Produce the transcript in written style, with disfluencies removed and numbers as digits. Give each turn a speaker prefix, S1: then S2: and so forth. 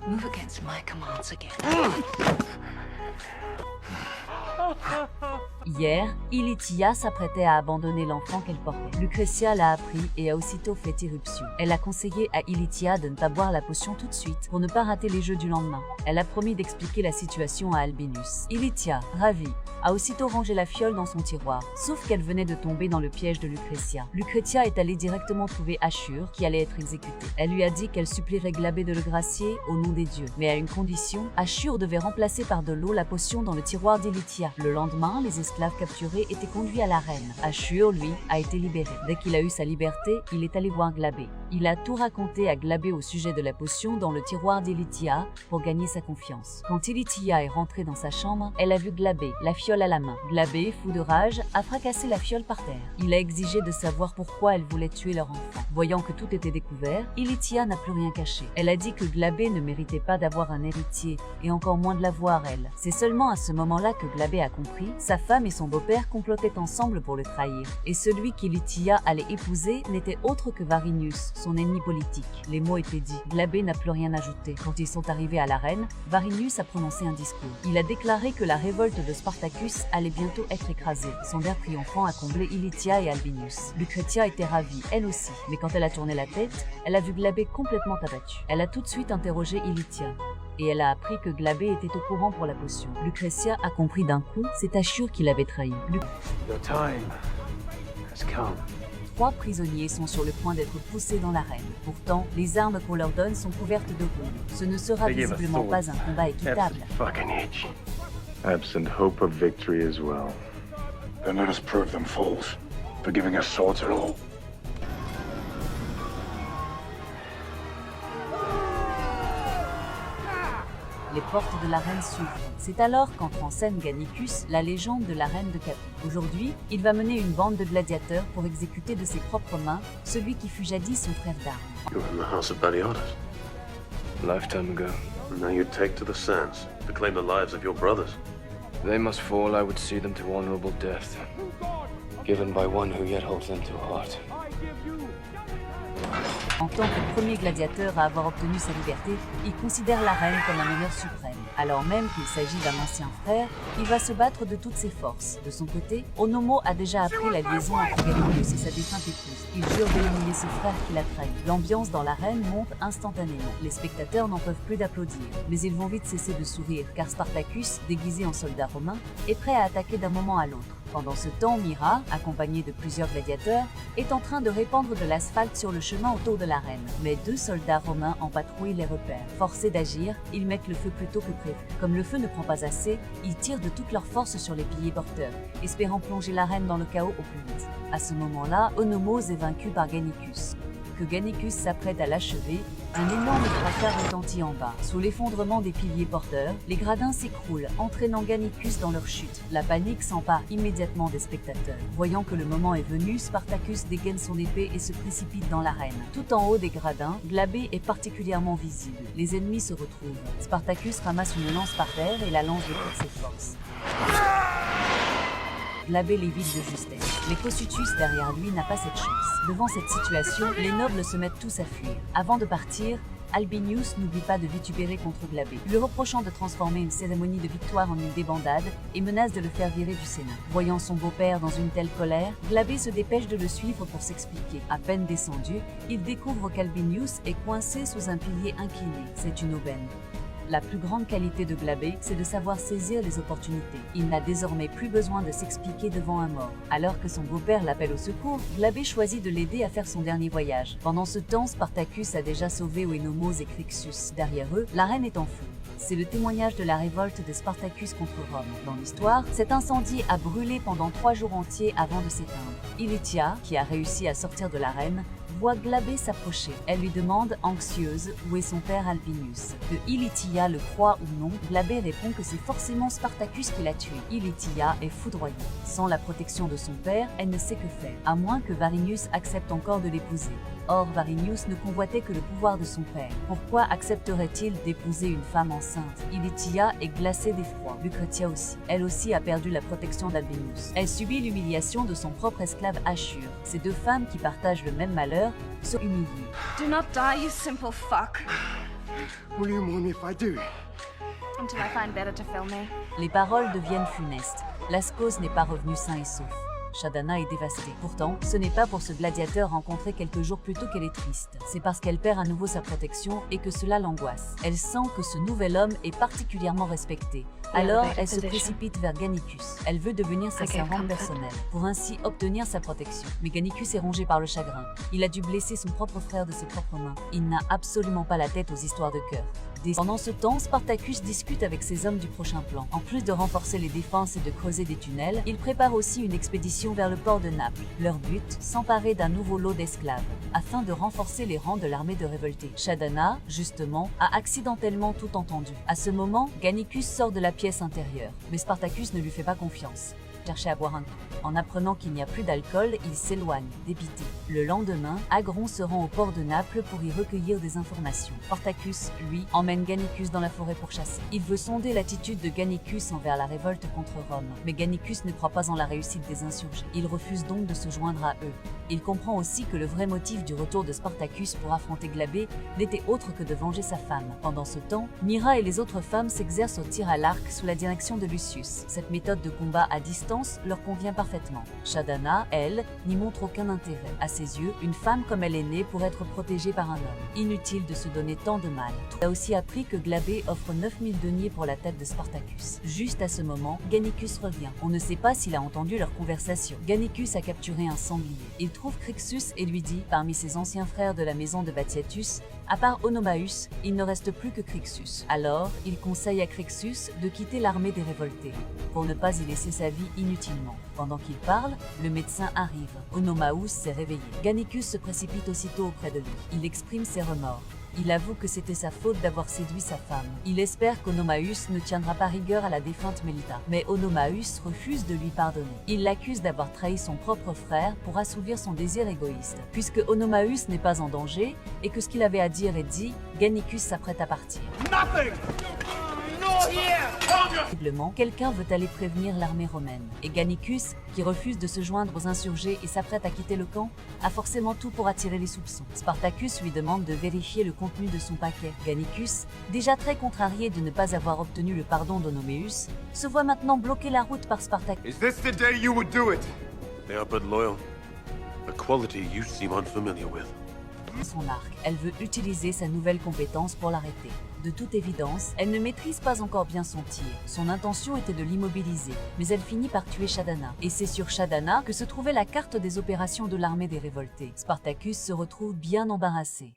S1: Move against my commands again.
S2: Hier, Ilitia s'apprêtait à abandonner l'enfant qu'elle portait. Lucretia l'a appris et a aussitôt fait irruption. Elle a conseillé à Ilitia de ne pas boire la potion tout de suite pour ne pas rater les jeux du lendemain. Elle a promis d'expliquer la situation à Albinus. Ilitia, ravie, a aussitôt rangé la fiole dans son tiroir, sauf qu'elle venait de tomber dans le piège de Lucretia. Lucretia est allée directement trouver Ashur, qui allait être exécuté. Elle lui a dit qu'elle supplierait Glabé de le gracier au nom des dieux. Mais à une condition, Ashur devait remplacer par de l'eau la potion dans le tiroir d'Ilitia. Le lendemain, les esclaves capturés étaient conduits à l'arène. Ashur, lui, a été libéré. Dès qu'il a eu sa liberté, il est allé voir Glabé. Il a tout raconté à Glabé au sujet de la potion dans le tiroir d'Ilitia pour gagner sa confiance. Quand Ilitia est rentrée dans sa chambre, elle a vu Glabé, la fiole à la main. Glabé, fou de rage, a fracassé la fiole par terre. Il a exigé de savoir pourquoi elle voulait tuer leur enfant. Voyant que tout était découvert, Ilitia n'a plus rien caché. Elle a dit que Glabé ne méritait pas d'avoir un héritier, et encore moins de l'avoir elle. C'est seulement à ce moment-là que Glabé a compris, sa femme et son beau-père complotaient ensemble pour le trahir. Et celui qu'Ilitia allait épouser n'était autre que Varinius, son ennemi politique. Les mots étaient dits. Glabé n'a plus rien ajouté. Quand ils sont arrivés à l'arène, Varinius a prononcé un discours. Il a déclaré que la révolte de Spartacus allait bientôt être écrasée. Son verre triomphant a comblé Ilitia et Albinus. Lucretia était ravie, elle aussi. Mais quand elle a tourné la tête, elle a vu Glabé complètement abattu. Elle a tout de suite interrogé Ilitia. Et elle a appris que Glabé était au courant pour la potion. Lucretia a compris d'un coup, c'est Ashur qui l'avait trahi.
S3: Your time has come.
S2: 3 prisonniers sont sur le point d'être poussés dans l'arène. Pourtant, les armes qu'on leur donne sont couvertes de rouille. Ce ne sera visiblement pas un combat équitable.
S3: Fucking itch. Absent hope of victory as well. Then let us prove them fools for giving us swords at all.
S2: Les portes de l'arène s'ouvrent. C'est alors qu'entre en scène Gannicus, la légende de la reine de Capri. Aujourd'hui, il va mener une bande de gladiateurs pour exécuter de ses propres mains celui qui fut jadis son frère d'armes.
S4: You were in the house of Balionis.
S5: A lifetime ago.
S4: Now you take to the sands to claim the lives of your brothers.
S5: They must fall, I would see them to honorable death, given by one who yet holds them to heart.
S2: En tant que premier gladiateur à avoir obtenu sa liberté, il considère la reine comme un honneur suprême. Alors même qu'il s'agit d'un ancien frère, il va se battre de toutes ses forces. De son côté, Onomo a déjà appris la liaison entre Gannicus et sa défunte épouse. Il jure d'éliminer ce frère qui l'a trahi. L'ambiance dans l'arène monte instantanément. Les spectateurs n'en peuvent plus d'applaudir. Mais ils vont vite cesser de sourire, car Spartacus, déguisé en soldat romain, est prêt à attaquer d'un moment à l'autre. Pendant ce temps, Mira, accompagnée de plusieurs gladiateurs, est en train de répandre de l'asphalte sur le chemin autour de l'arène. Mais 2 soldats romains en patrouille les repèrent. Forcés d'agir, ils mettent le feu plus tôt que prévu. Comme le feu ne prend pas assez, ils tirent de toute leur force sur les piliers porteurs, espérant plonger l'arène dans le chaos au plus vite. À ce moment-là, Onomos est vaincu par Gannicus. Que Gannicus s'apprête à l'achever, un énorme fracas retentit en bas. Sous l'effondrement des piliers porteurs, les gradins s'écroulent, entraînant Gannicus dans leur chute. La panique s'empare immédiatement des spectateurs. Voyant que le moment est venu, Spartacus dégaine son épée et se précipite dans l'arène. Tout en haut des gradins, Glabé est particulièrement visible. Les ennemis se retrouvent. Spartacus ramasse une lance par terre et la lance de toutes ses forces. Glabé l'évite de justesse. Mais Cocytus derrière lui n'a pas cette chance. Devant cette situation, les nobles se mettent tous à fuir. Avant de partir, Albinius n'oublie pas de vitupérer contre Glabé, lui reprochant de transformer une cérémonie de victoire en une débandade et menace de le faire virer du Sénat. Voyant son beau-père dans une telle colère, Glabé se dépêche de le suivre pour s'expliquer. À peine descendu, il découvre qu'Albinius est coincé sous un pilier incliné. C'est une aubaine. La plus grande qualité de Glabé, c'est de savoir saisir les opportunités. Il n'a désormais plus besoin de s'expliquer devant un mort. Alors que son beau-père l'appelle au secours, Glabé choisit de l'aider à faire son dernier voyage. Pendant ce temps, Spartacus a déjà sauvé Oenomos et Crixus. Derrière eux, la reine est en feu. C'est le témoignage de la révolte de Spartacus contre Rome. Dans l'histoire, cet incendie a brûlé pendant 3 jours entiers avant de s'éteindre. Ilitia, qui a réussi à sortir de l'arène, voit Glabé s'approcher. Elle lui demande, anxieuse, où est son père Albinus. Que Ilitia le croit ou non, Glabé répond que c'est forcément Spartacus qui l'a tué. Ilitia est foudroyée. Sans la protection de son père, elle ne sait que faire, à moins que Varinius accepte encore de l'épouser. Or, Varinius ne convoitait que le pouvoir de son père. Pourquoi accepterait-il d'épouser une femme enceinte? Ilitia est glacée d'effroi. Lucretia aussi. Elle aussi a perdu la protection d'Albinus. Elle subit l'humiliation de son propre esclave Ashur. Ces 2 femmes qui partagent le même malheur sont humiliées.
S1: Do not die, you simple fuck.
S6: Will you mourn me if I do?
S7: Until I find better to film me.
S2: Les paroles deviennent funestes. Lascaux n'est pas revenu sain et sauf. Shadana est dévastée. Pourtant, ce n'est pas pour ce gladiateur rencontré quelques jours plus tôt qu'elle est triste. C'est parce qu'elle perd à nouveau sa protection et que cela l'angoisse. Elle sent que ce nouvel homme est particulièrement respecté. Alors, elle se précipite vers Gannicus. Elle veut devenir sa servante personnelle, pour ainsi obtenir sa protection. Mais Gannicus est rongé par le chagrin. Il a dû blesser son propre frère de ses propres mains. Il n'a absolument pas la tête aux histoires de cœur. Pendant ce temps, Spartacus discute avec ses hommes du prochain plan. En plus de renforcer les défenses et de creuser des tunnels, il prépare aussi une expédition vers le port de Naples. Leur but, s'emparer d'un nouveau lot d'esclaves, afin de renforcer les rangs de l'armée de révoltés. Shadana, justement, a accidentellement tout entendu. À ce moment, Gannicus sort de la pièce intérieure, mais Spartacus ne lui fait pas confiance. Chercher à boire un coup. En apprenant qu'il n'y a plus d'alcool, il s'éloigne, dépité. Le lendemain, Agron se rend au port de Naples pour y recueillir des informations. Spartacus, lui, emmène Gannicus dans la forêt pour chasser. Il veut sonder l'attitude de Gannicus envers la révolte contre Rome. Mais Gannicus ne croit pas en la réussite des insurgés. Il refuse donc de se joindre à eux. Il comprend aussi que le vrai motif du retour de Spartacus pour affronter Glabé n'était autre que de venger sa femme. Pendant ce temps, Mira et les autres femmes s'exercent au tir à l'arc sous la direction de Lucius. Cette méthode de combat à distance leur convient parfaitement. Shadana, elle, n'y montre aucun intérêt. À ses yeux, une femme comme elle est née pour être protégée par un homme. Inutile de se donner tant de mal. Elle a aussi appris que Glabé offre 9000 deniers pour la tête de Spartacus. Juste à ce moment, Gannicus revient. On ne sait pas s'il a entendu leur conversation. Gannicus a capturé un sanglier. Il trouve Crixus et lui dit, parmi ses anciens frères de la maison de Batiatus, à part Onomaus, il ne reste plus que Crixus. Alors, il conseille à Crixus de quitter l'armée des révoltés, pour ne pas y laisser sa vie inutilement. Pendant qu'il parle, le médecin arrive. Onomaus s'est réveillé. Gannicus se précipite aussitôt auprès de lui. Il exprime ses remords. Il avoue que c'était sa faute d'avoir séduit sa femme. Il espère qu'Onomaus ne tiendra pas rigueur à la défunte Melita. Mais Onomaus refuse de lui pardonner. Il l'accuse d'avoir trahi son propre frère pour assouvir son désir égoïste. Puisque Onomaus n'est pas en danger et que ce qu'il avait à dire est dit, Gannicus s'apprête à partir. Visiblement, quelqu'un veut aller prévenir l'armée romaine. Et Gannicus, qui refuse de se joindre aux insurgés et s'apprête à quitter le camp, a forcément tout pour attirer les soupçons. Spartacus lui demande de vérifier le contenu de son paquet. Gannicus, déjà très contrarié de ne pas avoir obtenu le pardon d'Onomaus, se voit maintenant bloquer la route par Spartacus.
S6: Is this the day you would do it?
S4: They are but loyal. A quality you seem unfamiliar with.
S2: Son arc. Elle veut utiliser sa nouvelle compétence pour l'arrêter. De toute évidence, elle ne maîtrise pas encore bien son tir. Son intention était de l'immobiliser, mais elle finit par tuer Shadana. Et c'est sur Shadana que se trouvait la carte des opérations de l'armée des révoltés. Spartacus se retrouve bien embarrassé.